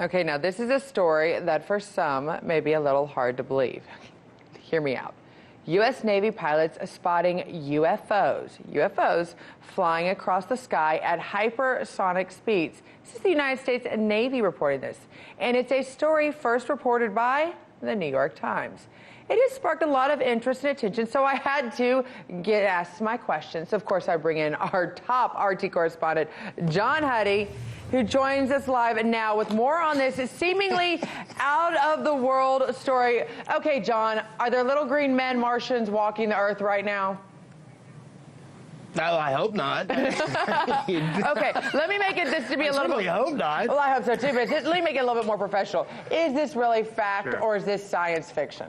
Okay, now this is a story that for some may be a little hard to believe. Hear me out. U.S. Navy pilots spotting UFOs flying across the sky at hypersonic speeds. This is the United States Navy reporting this, and it's a story first reported by the New York Times. It has sparked a lot of interest and attention, so I had to get asked my questions. Of course, I bring in our top RT correspondent, John Huddy, who joins us live now with more on this seemingly out-of-the-world story. Okay, John, are there little green men, Martians, walking the Earth right now? No, I hope not. Okay, let me make it this to be a little bit. I hope not. Well, I hope so too, but let me make it a little bit more professional. Is this really fact or is this science fiction?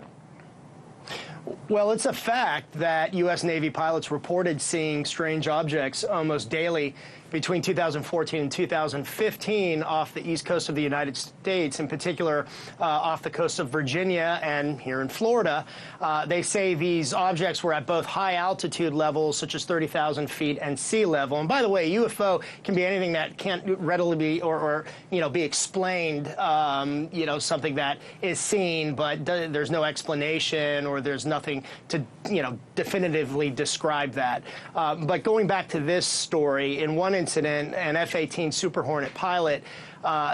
Well, it's a fact that U.S. Navy pilots reported seeing strange objects almost daily between 2014 and 2015 off the east coast of the United States, in particular off the coast of Virginia and here in Florida. They say these objects were at both high altitude levels, such as 30,000 feet, and sea level. And by the way, UFO can be anything that can't readily be or be explained, something that is seen, but there's no explanation or there's nothing to, definitively describe that. But going back to this story, in one incident, an F-18 Super Hornet pilot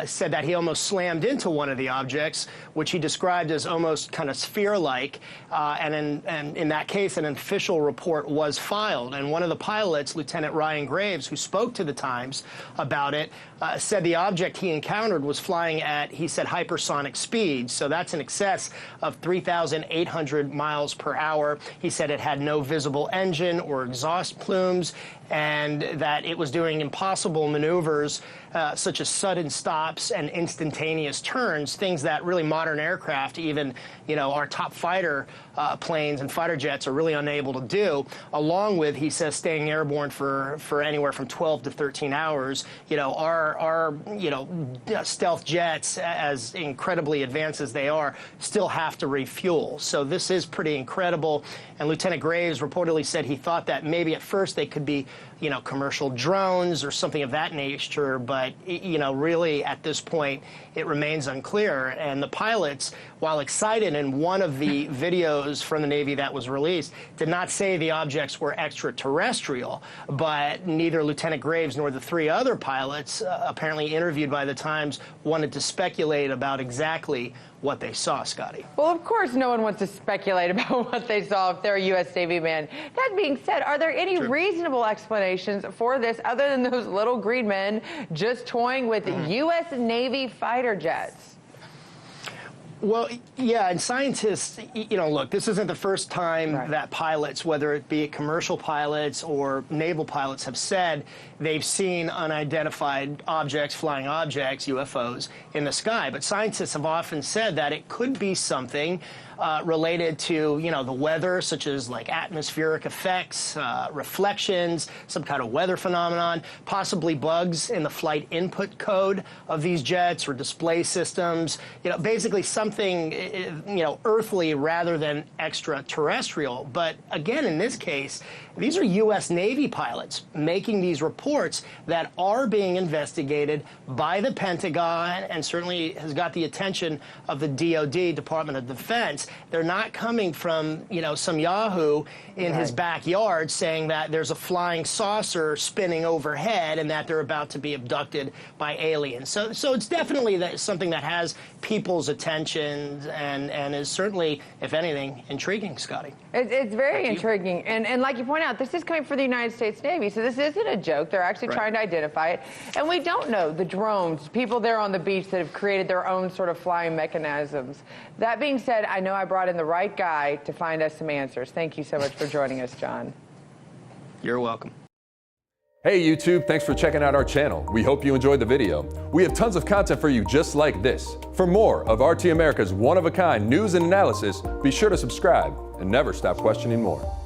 said that he almost slammed into one of the objects, which he described as almost kind of sphere-like. And in that case, an official report was filed. And one of the pilots, Lieutenant Ryan Graves, who spoke to the Times about it, said the object he encountered was flying at, he said, hypersonic speeds. So that's in excess of 3,800 miles per hour. He said it had no visible engine or exhaust plumes, and that it was doing impossible maneuvers such as sudden stops and instantaneous turns, things that really modern aircraft, even our top fighter planes and fighter jets, are really unable to do, along with, he says, staying airborne for anywhere from 12 to 13 hours. Our stealth jets, as incredibly advanced as they are, still have to refuel. So this is pretty incredible. And Lieutenant Graves reportedly said he thought that maybe at first they could be commercial drones or something of that nature, but, really at this point, it remains unclear. And the pilots, while excited in one of the videos from the Navy that was released, did not say the objects were extraterrestrial, but neither Lieutenant Graves nor the three other pilots, apparently interviewed by the Times, wanted to speculate about exactly what they saw, Scotty. Well, of course, no one wants to speculate about what they saw if they're a U.S. Navy man. That being said, are there any reasonable explanations for this other than those little green men just toying with U.S. Navy fighter jets? Well, yeah, and scientists, look, this isn't the first time that pilots, whether it be commercial pilots or naval pilots, have said they've seen unidentified objects, flying objects, UFOs, in the sky. But scientists have often said that it could be something related to, the weather, such as like atmospheric effects, reflections, some kind of weather phenomenon, possibly bugs in the flight input code of these jets or display systems, basically something, earthly rather than extraterrestrial. But again, in this case, these are U.S. Navy pilots making these reports that are being investigated by the Pentagon and certainly has got the attention of the DoD, Department of Defense. They're not coming from, some yahoo in his backyard saying that there's a flying saucer spinning overhead and that they're about to be abducted by aliens. So it's definitely something that has people's attention and is certainly, if anything, intriguing, Scotty. It's very intriguing. And like you point out, this is coming from the United States Navy, so this isn't a joke. They're actually trying to identify it. And we don't know the drones, people there on the beach that have created their own sort of flying mechanisms. That being said, I know I brought in the right guy to find us some answers. Thank you so much for joining us, John. You're welcome. Hey YouTube, thanks for checking out our channel. We hope you enjoyed the video. We have tons of content for you just like this. For more of RT America's one-of-a-kind news and analysis, be sure to subscribe and never stop questioning more.